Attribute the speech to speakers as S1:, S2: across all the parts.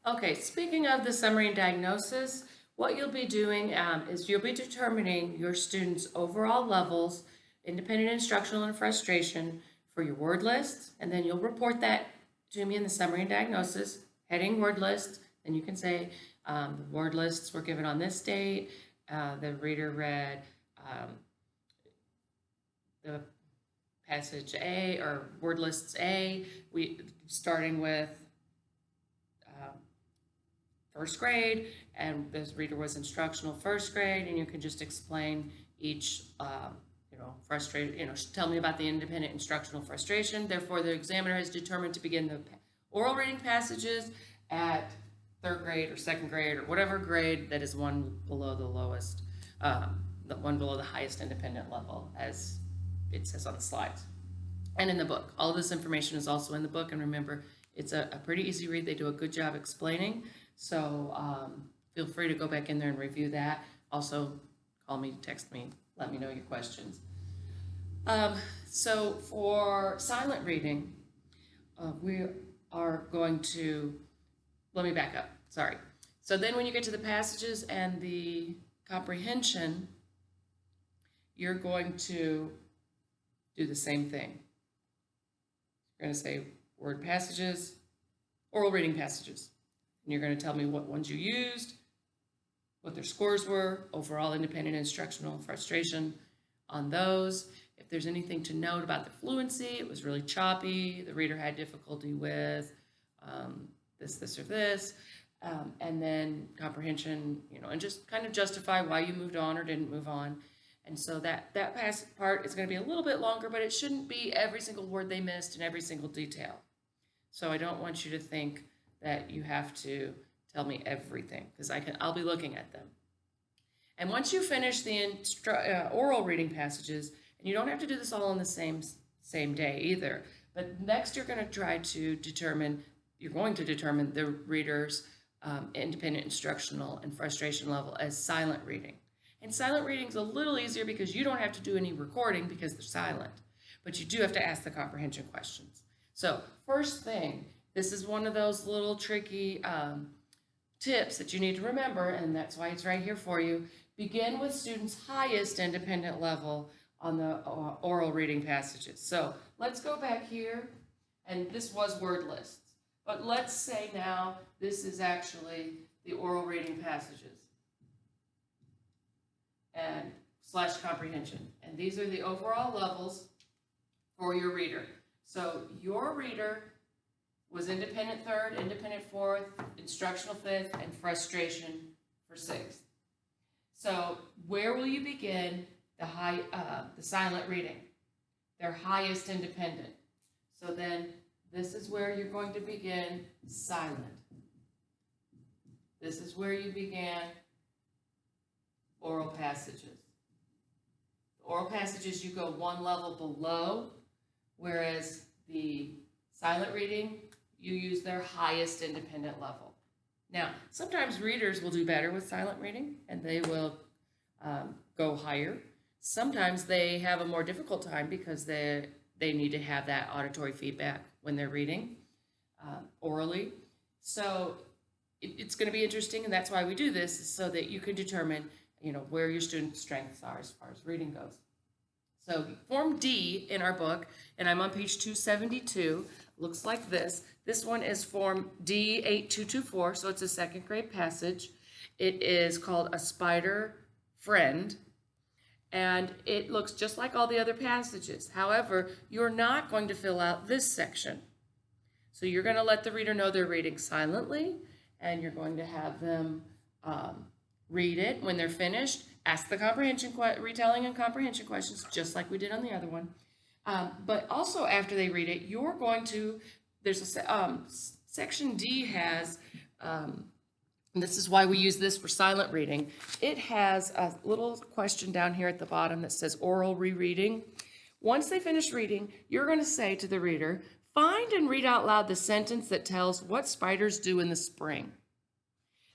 S1: Okay, speaking of the summary and diagnosis, what you'll be doing is you'll be determining your students' overall levels, independent instructional and frustration for your word list, and then you'll report that to me in the summary and diagnosis, heading word list. Then you can say the word lists were given on this date, the reader read the passage A or word lists A, starting with first grade, and this reader was instructional first grade, and you can just explain each, tell me about the independent instructional frustration. Therefore, the examiner has determined to begin the oral reading passages at third grade or second grade or whatever grade that is one below the lowest, the one below the highest independent level, as it says on the slides and in the book. All of this information is also in the book, and remember, it's a pretty easy read. They do a good job explaining, so feel free to go back in there and review that. Also, call me, text me, let me know your questions. So for silent reading, we are going to, let me back up, sorry. So then when you get to the passages and the comprehension, you're going to do the same thing. You're going to say word passages, oral reading passages. And you're going to tell me what ones you used, what their scores were, overall independent instructional frustration on those. If there's anything to note about the fluency, it was really choppy, the reader had difficulty with this, or this. And then comprehension, and just kind of justify why you moved on or didn't move on. And so that part is going to be a little bit longer, but it shouldn't be every single word they missed and every single detail. So I don't want you to think that you have to tell me everything, because I'll be looking at them. And once you finish the oral reading passages, and you don't have to do this all on the same day either, but next you're going to determine the reader's independent instructional and frustration level as silent reading. And silent reading is a little easier because you don't have to do any recording because they're silent, but you do have to ask the comprehension questions. So first thing, this is one of those little tricky tips that you need to remember, and that's why it's right here for you. Begin with students' highest independent level on the oral reading passages. So let's go back here, and this was word lists, but let's say now this is actually the oral reading passages and / comprehension. And these are the overall levels for your reader. So your reader was independent third, independent fourth, instructional fifth, and frustration for sixth. So where will you begin the silent reading? Their highest independent. So then this is where you're going to begin silent. This is where you began oral passages. The oral passages, you go one level below, whereas the silent reading, you use their highest independent level. Now, sometimes readers will do better with silent reading, and they will go higher. Sometimes they have a more difficult time because they need to have that auditory feedback when they're reading orally. So it's going to be interesting, and that's why we do this, so that you can determine where your students' strengths are as far as reading goes. So Form D in our book, and I'm on page 272, looks like this. This one is Form D8224, so it's a second grade passage. It is called A Spider Friend, and it looks just like all the other passages. However, you're not going to fill out this section. So you're going to let the reader know they're reading silently, and you're going to have them read it. When they're finished, ask the retelling and comprehension questions, just like we did on the other one. But also after they read it, you're going to, there's a section D has, and this is why we use this for silent reading. It has a little question down here at the bottom that says oral rereading. Once they finish reading, you're going to say to the reader, find and read out loud the sentence that tells what spiders do in the spring.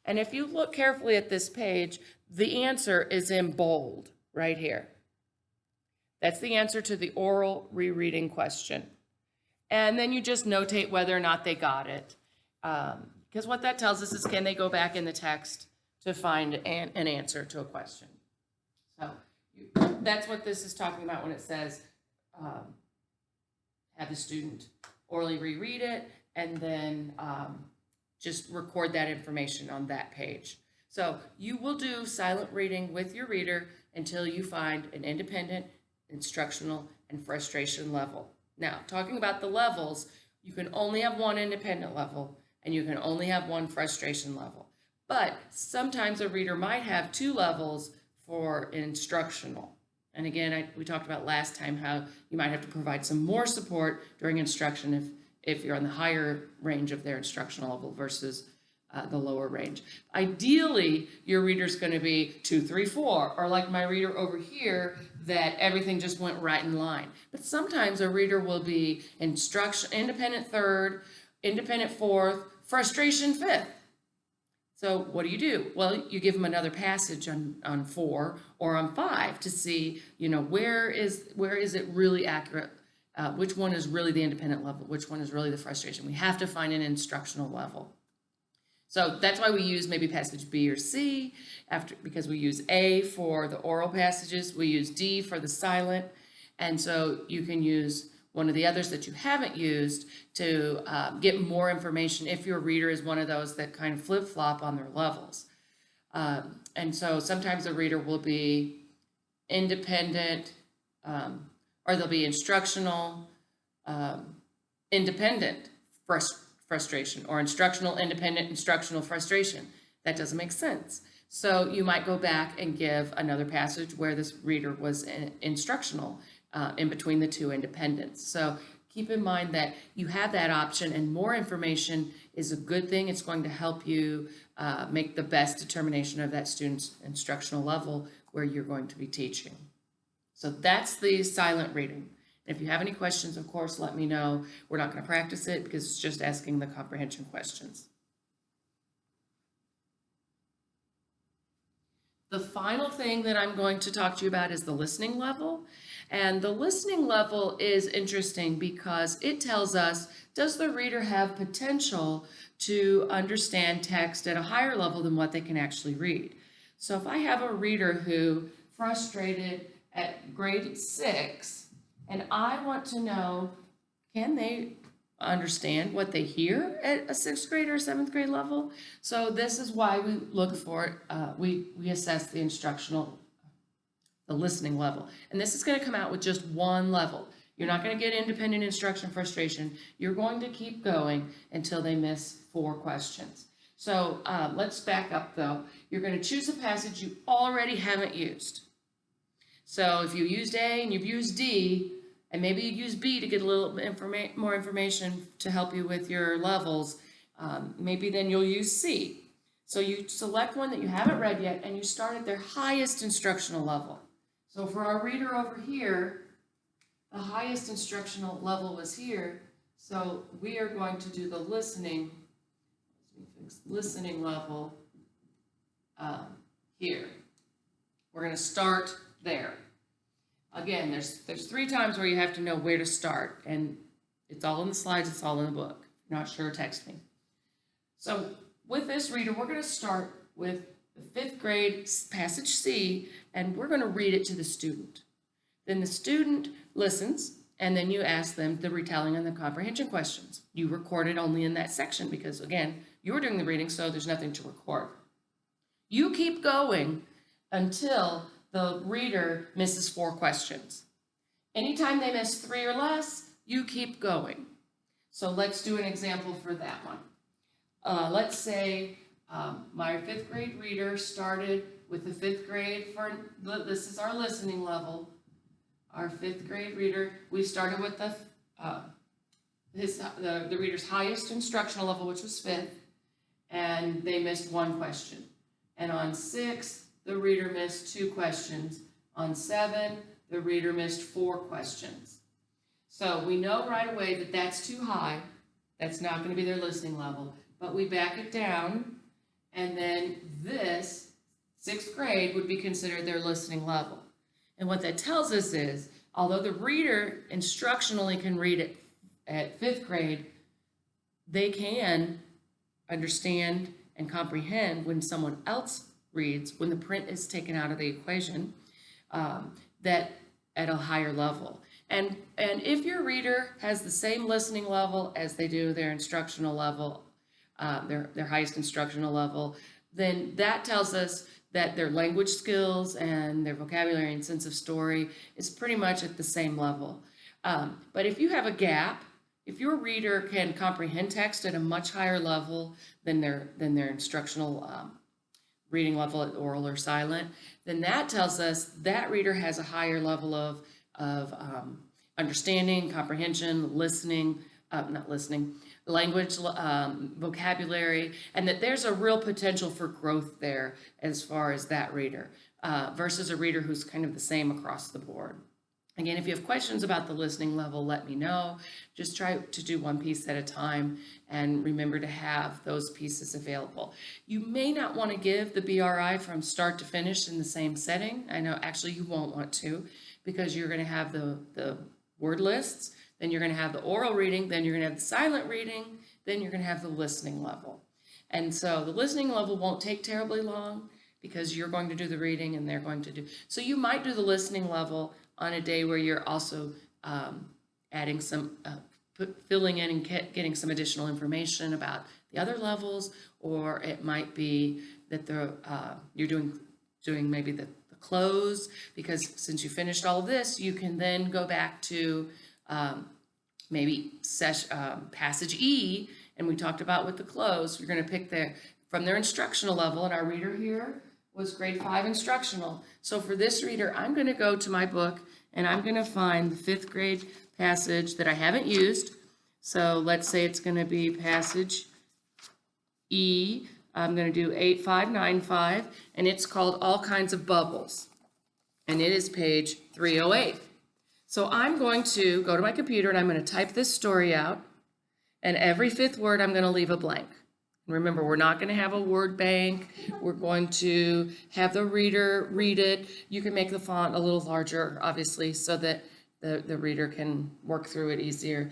S1: And if you look carefully at this page, the answer is in bold right here. That's the answer to the oral rereading question. And then you just notate whether or not they got it. because what that tells us is can they go back in the text to find an answer to a question. So that's what this is talking about when it says have the student orally reread it and then just record that information on that page. So you will do silent reading with your reader until you find an independent, instructional, and frustration level. Now, talking about the levels, you can only have one independent level and you can only have one frustration level. But sometimes a reader might have two levels for instructional. And again, we talked about last time how you might have to provide some more support during instruction if you're on the higher range of their instructional level versus the lower range. Ideally, your reader's going to be 2, 3, 4, or like my reader over here, that everything just went right in line. But sometimes a reader will be independent third, independent fourth, frustration fifth. So what do? Well, you give them another passage on 4 or on 5 to see, where is it really accurate? Which one is really the independent level? Which one is really the frustration? We have to find an instructional level. So that's why we use maybe passage B or C because we use A for the oral passages, we use D for the silent, and so you can use one of the others that you haven't used to get more information if your reader is one of those that kind of flip-flop on their levels. And so sometimes a reader will be independent, or they'll be instructional, independent frustration, or instructional, independent, instructional frustration. That doesn't make sense. So you might go back and give another passage where this reader was instructional in between the two independents. So keep in mind that you have that option, and more information is a good thing. It's going to help you make the best determination of that student's instructional level where you're going to be teaching. So that's the silent reading. If you have any questions, of course, let me know. We're not going to practice it because it's just asking the comprehension questions. The final thing that I'm going to talk to you about is the listening level. And the listening level is interesting because it tells us, does the reader have potential to understand text at a higher level than what they can actually read? So if I have a reader who frustrated at grade 6, and I want to know, can they understand what they hear at a 6th grade or 7th grade level? So this is why we look for it. We assess the listening level. And this is going to come out with just one level. You're not going to get independent instruction frustration. You're going to keep going until they miss 4 questions. So let's back up though. You're going to choose a passage you already haven't used. So if you used A and you've used D, and maybe you use B to get a little more information to help you with your levels, maybe then you'll use C. So you select one that you haven't read yet and you start at their highest instructional level. So for our reader over here, the highest instructional level was here. So we are going to do the listening level here. We're going to start there. Again, there's 3 times where you have to know where to start, and it's all in the slides, it's all in the book. If you're not sure, text me. So with this reader, we're going to start with the 5th grade passage C, and we're going to read it to the student. Then the student listens, and then you ask them the retelling and the comprehension questions. You record it only in that section because, again, you're doing the reading, so there's nothing to record. You keep going until the reader misses 4 questions. Anytime they miss 3 or less, you keep going. So let's do an example for that one. Let's say my 5th grade reader started with the 5th grade this is our listening level. Our 5th grade reader, we started with the reader's highest instructional level, which was 5th, and they missed 1 question. And on 6th, the reader missed 2 questions. On 7, the reader missed 4 questions. So we know right away that that's too high. That's not going to be their listening level. But we back it down, and then this 6th grade would be considered their listening level. And what that tells us is, although the reader instructionally can read it at 5th grade, they can understand and comprehend when someone else reads, when the print is taken out of the equation, that at a higher level. And if your reader has the same listening level as they do their instructional level, their highest instructional level, then that tells us that their language skills and their vocabulary and sense of story is pretty much at the same level. But if you have a gap, if your reader can comprehend text at a much higher level than their instructional reading level at oral or silent, then that tells us that reader has a higher level of understanding, comprehension, listening, language, vocabulary, and that there's a real potential for growth there as far as that reader versus a reader who's kind of the same across the board. Again, if you have questions about the listening level, let me know. Just try to do one piece at a time and remember to have those pieces available. You may not want to give the BRI from start to finish in the same setting. I know actually you won't want to, because you're going to have the word lists, then you're going to have the oral reading, then you're going to have the silent reading, then you're going to have the listening level. And so the listening level won't take terribly long because you're going to do the reading and they're going to do. So you might do the listening level on a day where you're also adding some, filling in and getting some additional information about the other levels, or it might be that you're doing maybe the close, because since you finished all of this, you can then go back to maybe passage E, and we talked about with the close, you're going to pick from their instructional level, and our reader here was grade 5 instructional. So for this reader, I'm going to go to my book and I'm going to find the 5th grade passage that I haven't used. So let's say it's going to be passage E. I'm going to do 8595, and it's called All Kinds of Bubbles, and it is page 308. So I'm going to go to my computer and I'm going to type this story out, and every 5th word I'm going to leave a blank. Remember, we're not going to have a word bank. We're going to have the reader read it. You can make the font a little larger, obviously, so that the reader can work through it easier.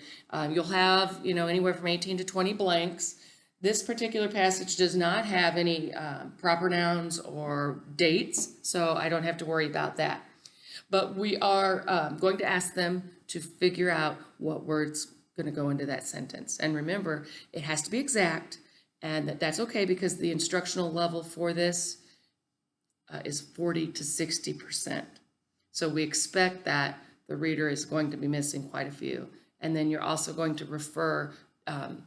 S1: You'll have, anywhere from 18 to 20 blanks. This particular passage does not have any proper nouns or dates, so I don't have to worry about that. But we are going to ask them to figure out what word's going to go into that sentence. And remember, it has to be exact. And that's okay, because the instructional level for this is 40 to 60%. So we expect that the reader is going to be missing quite a few. And then you're also going to refer,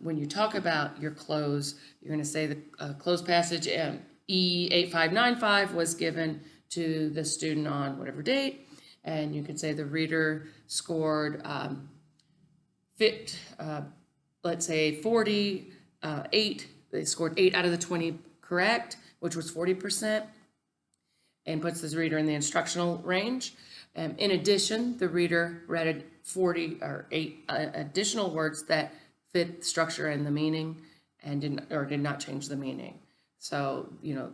S1: when you talk about your close, you're going to say the close passage E8595 was given to the student on whatever date. And you could say the reader scored let's say 48. They scored 8 out of the 20 correct, which was 40%, and puts this reader in the instructional range. In addition, the reader read 8 additional words that fit the structure and the meaning, and did not change the meaning. So,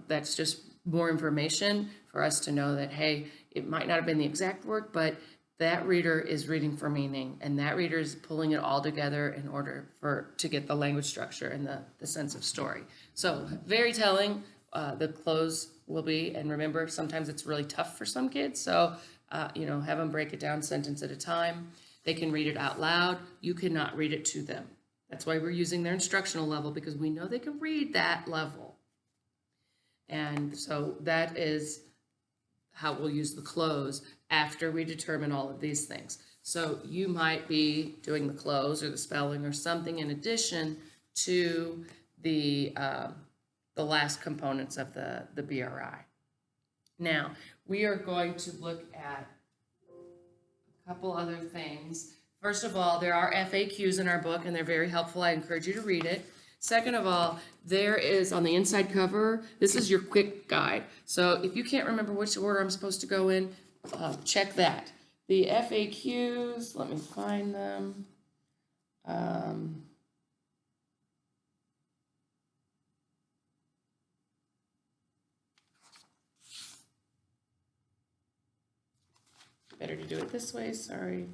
S1: that's just more information for us to know that, hey, it might not have been the exact word, but that reader is reading for meaning, and that reader is pulling it all together in order to get the language structure and the sense of story. So very telling, the close will be, and remember, sometimes it's really tough for some kids, so have them break it down sentence at a time. They can read it out loud. You cannot read it to them. That's why we're using their instructional level, because we know they can read that level. And so that is how we'll use the close after we determine all of these things. So you might be doing the close or the spelling or something in addition to the last components of the BRI. Now, we are going to look at a couple other things. First of all, there are FAQs in our book, and they're very helpful. I encourage you to read it. Second of all, there is on the inside cover, this is your quick guide. So if you can't remember which order I'm supposed to go in, check that. The FAQs, let me find them. Better to do it this way, sorry.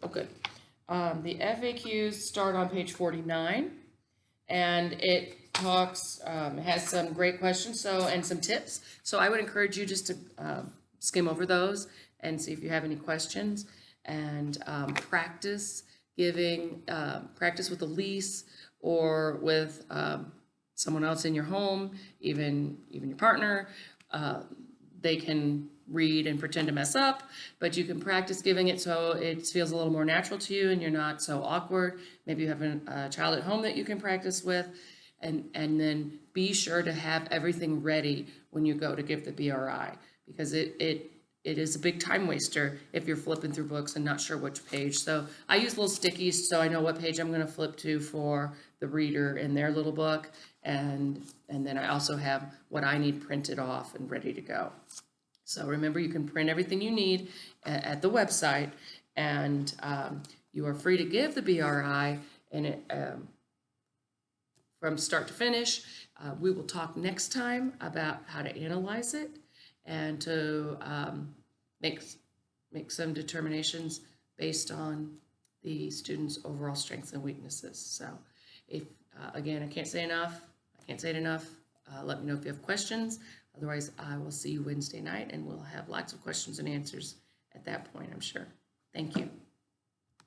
S1: Oh, good. The FAQs start on page 49, and it talks, has some great questions, and some tips. So I would encourage you just to skim over those and see if you have any questions, and practice giving, practice with a lease or with someone else in your home, even your partner. They can read and pretend to mess up, but you can practice giving it so it feels a little more natural to you and you're not so awkward. Maybe you have a child at home that you can practice with, and then be sure to have everything ready when you go to give the BRI, because it is a big time waster if you're flipping through books and not sure which page. So I use little stickies so I know what page I'm going to flip to for the reader in their little book, and then I also have what I need printed off and ready to go. So remember, you can print everything you need at the website, and you are free to give the BRI and from start to finish. We will talk next time about how to analyze it and to make some determinations based on the student's overall strengths and weaknesses. So if, again, I can't say it enough. Let me know if you have questions. Otherwise, I will see you Wednesday night, and we'll have lots of questions and answers at that point, I'm sure. Thank you.